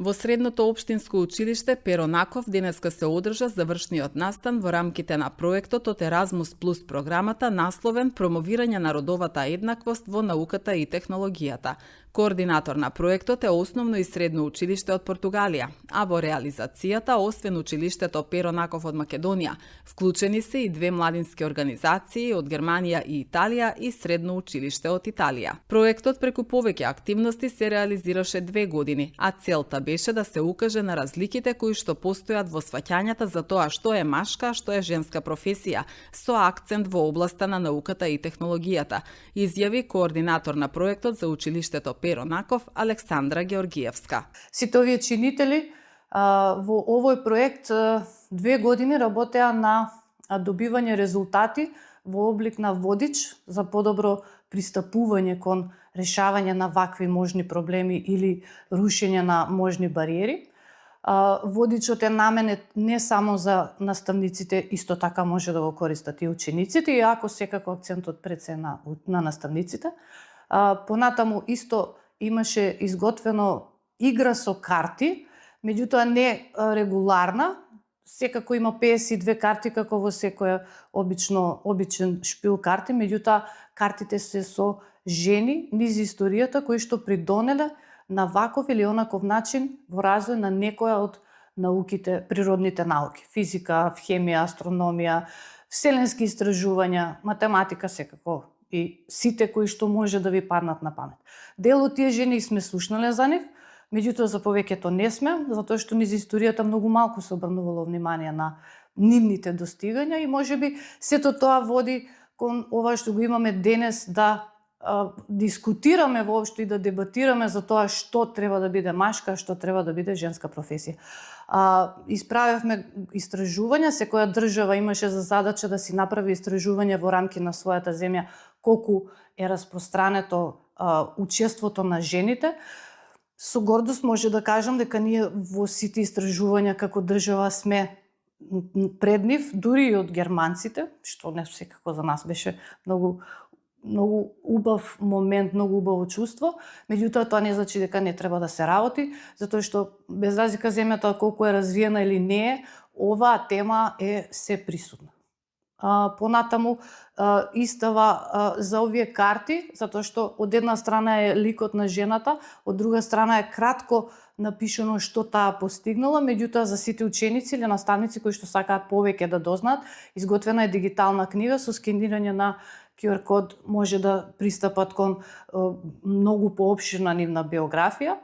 Во средното општинско училиште Перо Наков денеска се одржа завршниот настан во рамките на проектот од Еразмус Плюс програмата насловен Промовирање на родовата еднаквост во науката и технологијата. Координатор на проектот е Основно и средно училиште од Португалија, а во реализацијата, освен училиштето Перо Наков од Македонија, вклучени се и две младински организации од Германија и Италија и средно училиште од Италија. Проектот преку повеќе активности се реализираше 2 години, а целта беше да се укаже на разликите кои што постојат во сваќањата за тоа што е машка, што е женска професија, со акцент во областа на науката и технологијата, изјави координатор на проектот за училиштето Перо Наков Александра Георгиевска. Сите овие чинители во овој проект 2 години работеа на добивање резултати во облик на водич за подобро пристапување кон решавање на вакви можни проблеми или рушење на можни бариери. Водичот е наменет не само за наставниците, исто така може да го користат и учениците, иако секако акцентот пред се на наставниците. Понатаму исто имаше изготвено игра со карти, меѓутоа не регуларна. Секако има 52 карти како во секоја обичен шпил карти, меѓутоа картите се со жени низ историјата кои што придонеле на ваков или онаков начин во развој на некоја од науките, природните науки, физика, хемија, астрономија, вселенски истражувања, математика секако и сите кои што може да ви паднат на памет. Дел од тие жени сме слушнале за нив, меѓутоа за повеќето не сме, затоа што низ историјата многу малку се обрнувало внимание на нивните достигања и можеби сето тоа води кон ова што го имаме денес да дискутираме воопшто и да дебатираме за тоа што треба да биде машка, што треба да биде женска професија. Исправевме истражувања, секоја држава имаше за задача да си направи истражување во рамки на својата земја колку е распространето учеството на жените. Со гордост може да кажам дека ние во сите истражувања како држава сме пред нив, дури и од германците, што не секако за нас беше многу убав момент, многу убаво чувство, меѓутоа тоа не значи дека не треба да се работи, затоа што без разлика земјата колку е развиена или не е, оваа тема е се присутна. Понатаму истава за овие карти, затоа што од една страна е ликот на жената, од друга страна е кратко напишано што таа постигнала, меѓутоа за сите ученици или наставници кои што сакаат повеќе да дознаат, изготвена е дигитална книга со скенирање на QR код, може да пристапат кон многу поопширна нивна биографија,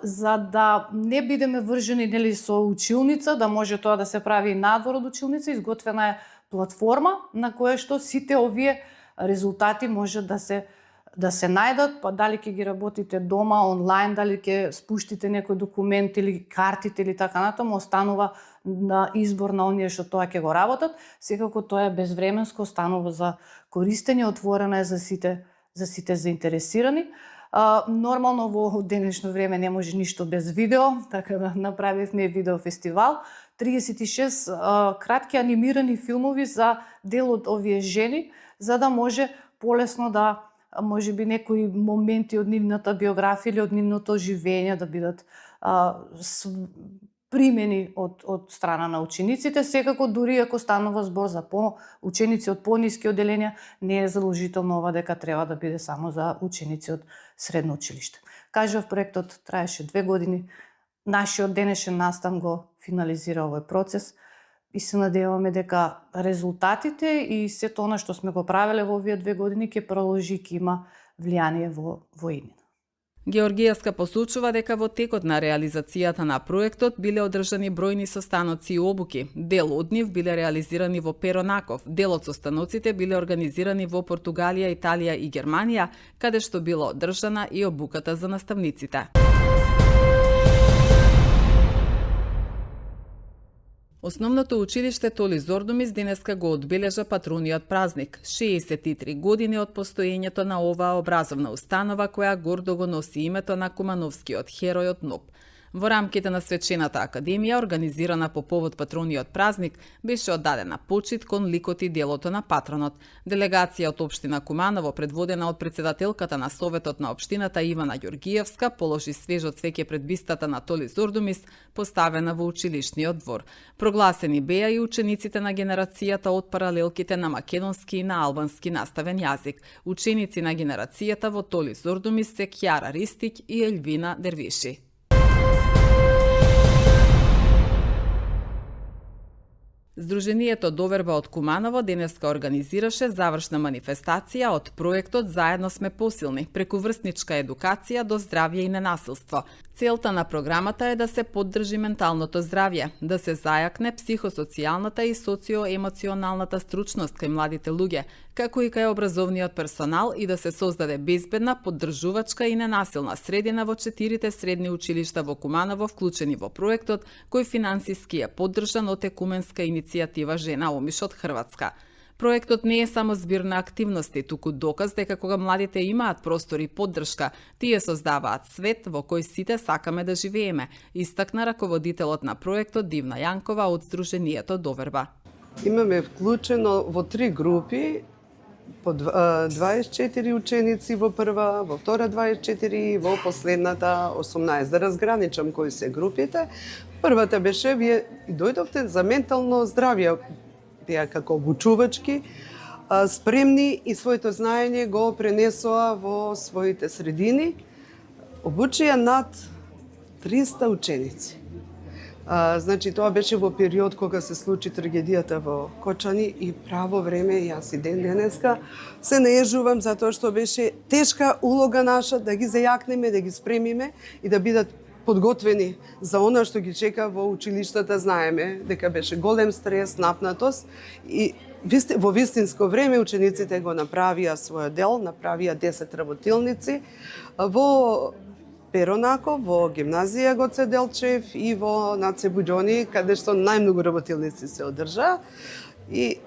за да не бидеме вржени нели со училница, да може тоа да се прави и надвор од училница, изготвена е платформа на која што сите овие резултати може да се најдат, па дали ќе ги работите дома, онлайн, дали ќе спуштите некој документ или картите или така натаму, останува на избор на оние што тоа ќе го работат. Секако тоа е безвременско, останува за користење, отворена е за сите заинтересирани. Нормално во денешно време не може ништо без видео, така да направивме видео фестивал. 36 кратки анимирани филмови за дел од овие жени, за да може полесно да можеби некои моменти од нивната биографија или од нивното живење да бидат примени од страна на учениците. Секако дури ако станува збор за ученици од пониски одделенија, не е заложително ова дека треба да биде само за ученици од средно училиште. Кажав, проектот траеше 2 години. Нашиот денешен настан го финализира овој процес и се надеваме дека резултатите и сето она што сме го правеле во овие 2 години ќе продолжи и ќе има влијание во иднина. Георгиевска посочува дека во текот на реализацијата на проектот биле одржани бројни состаноци и обуки. Дел од нив биле реализирани во Перо Наков, дел од состаноците биле организирани во Португалија, Италија и Германија, каде што била одржана и обуката за наставниците. Основното училиште Толи Зордумис денеска го одбележа патрониот празник, 63 години од постоењето на оваа образовна установа која гордо го носи името на кумановскиот херој од НОБ. Во рамките на свечената академија, организирана по повод патрониот празник, беше оддадена почит кон ликот и делото на патронот. Делегација од општина Куманово, предводена од председателката на Советот на општината Ивана Ѓоргиевска, положи свежо цвеќе пред бистата на Толи Зордумис, поставена во училишниот двор. Прогласени беа и учениците на генерацијата од паралелките на македонски и на албански наставен јазик. Ученици на генерацијата во Толи Зордумис се Кјара Ристик и Елвина Дервиши. Сдруженијето Доверба од Куманово денеска организираше завршна манифестација од проектот Заедно сме посилни, преку врсничка едукација до здравје и ненасилство. Целта на програмата е да се поддржи менталното здравје, да се зајакне психосоцијалната и социоемоционалната стручност кај младите луѓе, како и кај образовниот персонал и да се создаде безбедна, поддржувачка и ненасилна средина во 4 средни училишта во Куманово, вклучени во проектот, кој финансиски е поддржан од екуменска иницијатива Жена Омиш од Хрватска. Проектот не е само збир на активности, туку доказ дека кога младите имаат простор и поддршка, тие создаваат свет во кој сите сакаме да живееме, истакна раководителот на проектот Дивна Јанкова од Сдруженијето Доверба. Имаме вклучено во 3 групи, по 24 ученици во прва, во втора 24 и во последната 18. Да разграничам кои се групите. Првата беше, вие дојдовте за ментално здравје, тие како обучувачки, спремни и своето знаење го пренесоа во своите средини. Обучија над 300 ученици. Значи, тоа беше во период кога се случи трагедијата во Кочани и право време, јас и ден денеска се наежувам затоа што беше тешка улога наша да ги зајакнеме, да ги спремиме и да бидат подготвени за она што ги чека во училиштата. Знаеме дека беше голем стрес, напнатост и во вистинско време учениците го направија својот дел, направија 10 работилници во Перонаков, во гимназија Гоце Делчев и во Наце Буџони, каде што најмногу работилници се одржа. И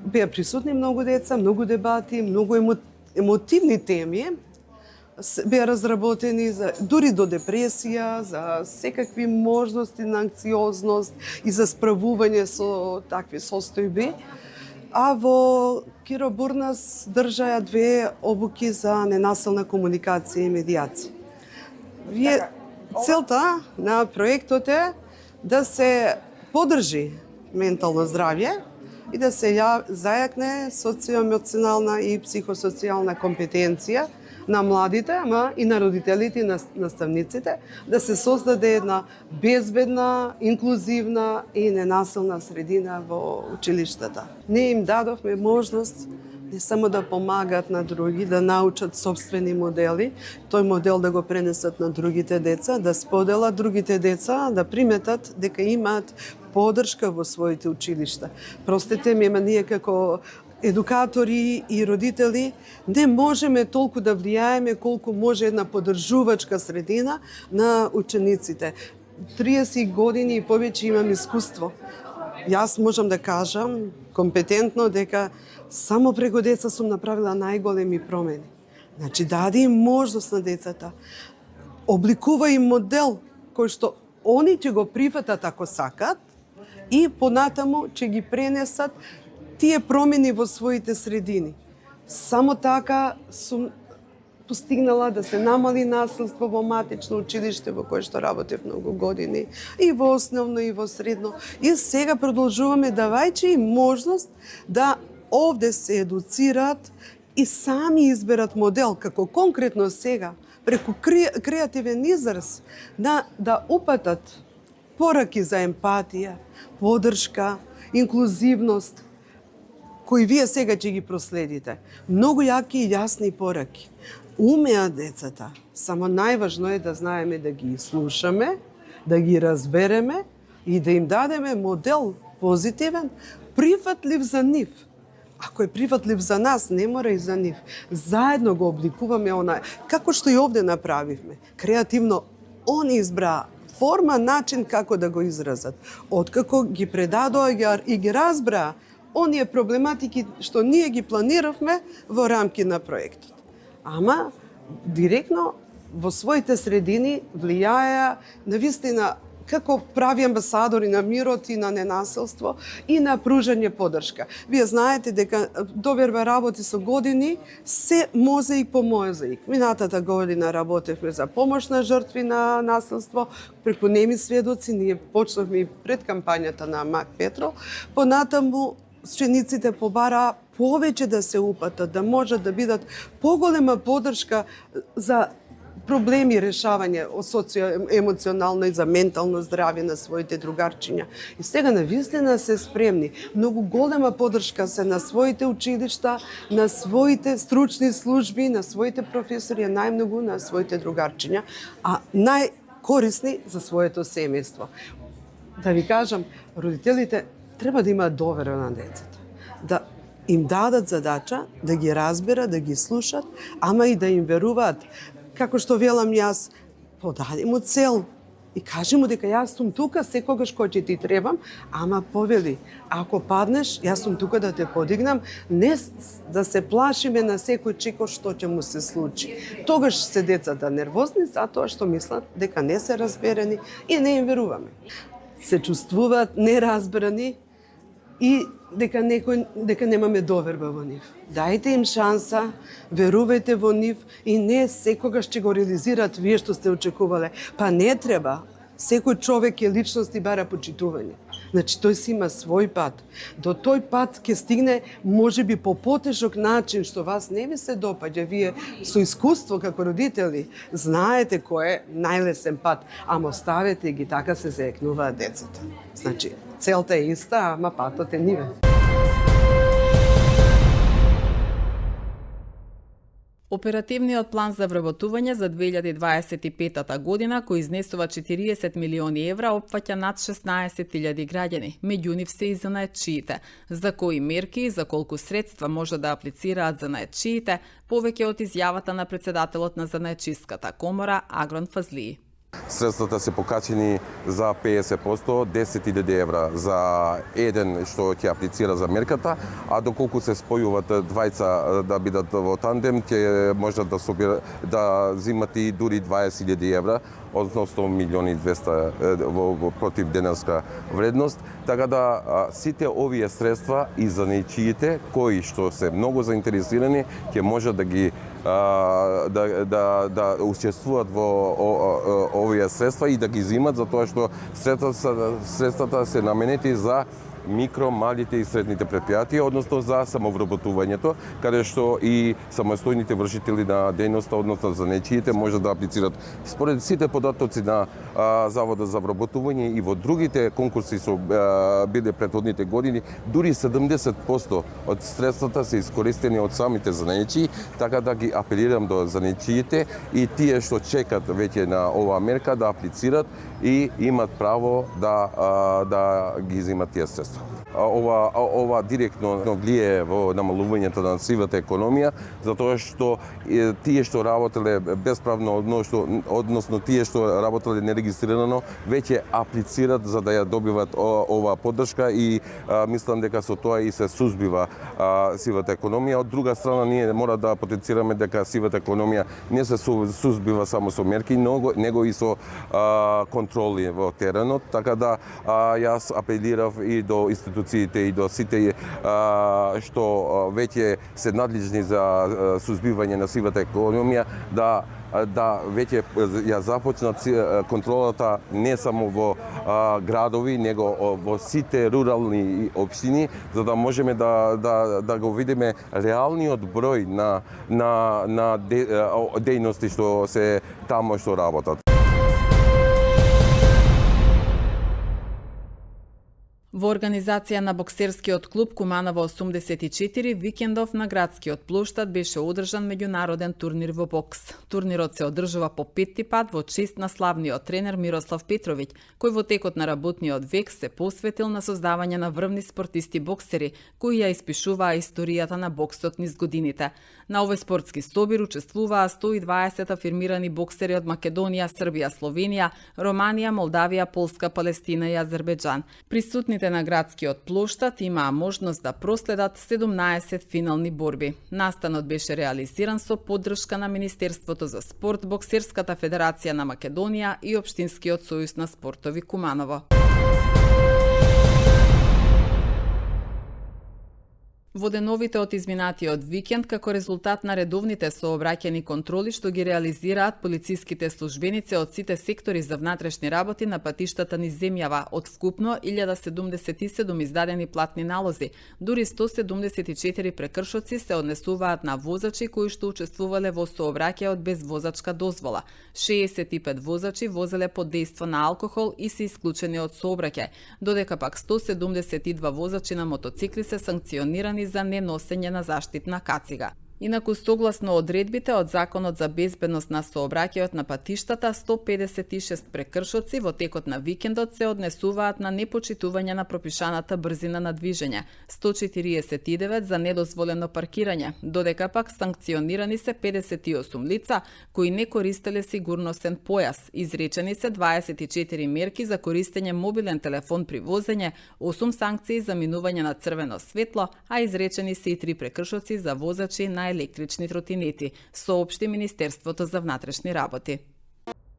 беа присутни многу деца, многу дебати, многу емотивни теми беа разработени дури до депресија, за секакви можности на анксиозност и за справување со такви состојби. А во Киро Бурнас држаја 2 обуки за ненасилна комуникација и медијација. Целта на проектот е да се поддржи ментално здравје и да се зајакне социоемоционална и психосоцијална компетенција на младите, ама и на родителите и на наставниците, да се создаде една безбедна, инклузивна и ненасилна средина во училиштата. Ние им дадовме можност не само да помагаат на други, да научат собствени модели, тој модел да го пренесат на другите деца, да споделат другите деца, да приметат дека имаат поддршка во своите училишта. Простете ми, ние како едукатори и родители не можеме толку да влијаеме колку може една поддржувачка средина на учениците. 30 години и повеќе имам искуство. Јас можам да кажам компетентно дека само преку деца сум направила најголеми промени. Значи, даде им можност на децата. Обликува им модел кој што они ќе го прифатат ако сакат и понатаму ќе ги пренесат тие промени во своите средини. Само така сум постигнала да се намали насилство во матично училиште во кое што работев многу години, и во основно и во средно. И сега продолжуваме давајќи им можност да овде се едуцираат и сами изберат модел, како конкретно сега, преку креативен израз, да упатат пораки за емпатија, поддршка, инклузивност, кои вие сега ќе ги проследите. Многу јаки и јасни пораки. Умеат децата, само најважно е да знаеме да ги слушаме, да ги разбереме и да им дадеме модел позитивен, прифатлив за нив. Ако е прифатлив за нас, не мора и за нив. Заедно го обликуваме како што и овде направивме. Креативно, они избраа форма, начин како да го изразат. Откако ги предадоа и ги разбраа оние проблематики што ние ги планиравме во рамки на проектот. Ама, директно во своите средини влијаеа навистина како прави амбасадори на мирот и на ненасилство и на пружање поддршка. Вие знаете дека доверба работи со години, се мозаик по мозаик. Минатата година работевме за помош на жртви на насилство, преку неми сведоци, ние почнавме и пред кампањата на Мак Петро, понатаму учениците побараа повеќе да се упатат, да можат да бидат поголема поддршка за проблеми решавање социоемоционално и за ментално здравје на своите другарчиња. И сега навистина се спремни. Многу голема поддршка се на своите училишта, на своите стручни служби, на своите професори, најмногу на своите другарчиња, а најкорисни за своето семејство. Да ви кажам, родителите треба да имаат довера на децата. Да им дадат задача, да ги разберат, да ги слушат, ама и да им веруваат. Како што велам јас, подади му цел и кажи му дека јас сум тука секогаш кога ќе ти требам, ама повели, ако паднеш, јас сум тука да те подигнам, не да се плашиме на секој чеко што ќе му се случи. Тогаш се децата нервозни затоа што мислат дека не се разберени и не им веруваме. Се чувствуваат неразбрани и дека немаме доверба во нив. Дајте им шанса, верувајте во нив и не секогаш ќе го реализираат вие што сте очекувале. Па не треба. Секој човек е личност и бара почитување. Значи, тој си има свој пат. До тој пат ќе стигне, може би, по потешок начин, што вас не ви се допаѓа. Вие со искуство како родители знаете кој е најлесен пат, ама оставете ги, така се заекнуваат децата. Значи, целта е иста, ама патот е нивен. Оперативниот план за вработување за 2025 година, кој изнесува 40 милиони евра, опфаќа над 16.000 граѓани, меѓу нив се и занаетчиите. За кои мерки и за колку средства може да аплицираат занаетчиите, повеќе од изјавата на председателот на Занаетчиската комора Агрон Фазлии. Средствата се покачени за 50%, 10.000 евра за еден што ќе аплицира за мерката, а доколку се спојуват двајца да бидат во тандем, ќе можат да зимат и дури 20.000 евра, односно 1.200.000 против денеска вредност. Така да сите овие средства и занаетчиите кои што се многу заинтересирани ќе можат да ги да учествуваат во овие средства и да ги зимат, затоа што средствата се наменети за микро, малите и средните предпријатија, односно за самовработувањето, каде што и самостојните вршители на дејноста, односно занаетчиите, можат да аплицират. Според сите податоци на Заводот за вработување и во другите конкурси со биле претходните години, дури 70% од средствата се искористени од самите занаетчии, така да ги апелирам до занаетчиите и тие што чекат веќе на оваа мерка да аплицират и имат право да ги земат тие средства. Ова директно влие во намалувањето на сивата економија, затоа што тие што работеле бесправно, односно тие што работеле нерегистрирано, веќе аплицират за да ја добиват оваа поддршка и мислам дека со тоа и се сузбива сивата економија. Од друга страна, ние мора да потенцираме дека сивата економија не се сузбива само со мерки, него и со контроли во теренот, така да јас апелирав и до институциите и до сите што веќе се надлежни за сузбивање на сивата економија да веќе ја започнат контролата не само во градови, него во сите рурални општини, за да можеме да го видиме реалниот број на дејности што се тамо што работат. Во организација на боксерскиот клуб Куманово 84, викендов на градскиот плоштад беше одржан меѓународен турнир во бокс. Турнирот се одржува по петти пат во чест на славниот тренер Мирослав Петровиќ, кој во текот на работниот век се посветил на создавање на врвни спортисти боксери, кои ја испишуваа историјата на боксот низ годините. На овој спортски собир учествуваа 120 афирмирани боксери од Македонија, Србија, Словенија, Романија, Молдавија, Полска, Палестина и Азербеџан. Присутните на градскиот плоштад имаа можност да проследат 17 финални борби. Настанот беше реализиран со поддршка на Министерството за спорт, Боксерската федерација на Македонија и Општинскиот сојуз на спортови Куманово. Во деновите од изминатиот викенд, како резултат на редовните сообраќајни контроли што ги реализираат полициските службеници од сите сектори за внатрешни работи на патиштата низ земјава, од вкупно 1077 издадени платни налози, дури 174 прекршоци се однесуваат на возачи кои што учествувале во сообраќајот без возачка дозвола. 65 возачи возеле под дејство на алкохол и се исклучени од сообраќај, додека пак 172 возачи на мотоцикли се санкционирани за неносење на заштитна кацига. Инаку, согласно одредбите од Законот за безбедност на сообраќајот на патиштата, 156 прекршоци во текот на викендот се однесуваат на непочитување на пропишаната брзина на движење, 149 за недозволено паркирање, додека пак санкционирани се 58 лица кои не користеле сигурносен појас, изречени се 24 мерки за користење мобилен телефон при возење, 8 санкции за минување на црвено светло, а изречени се и 3 прекршоци за возачи на електрични тротинети, соопшти Министерството за внатрешни работи.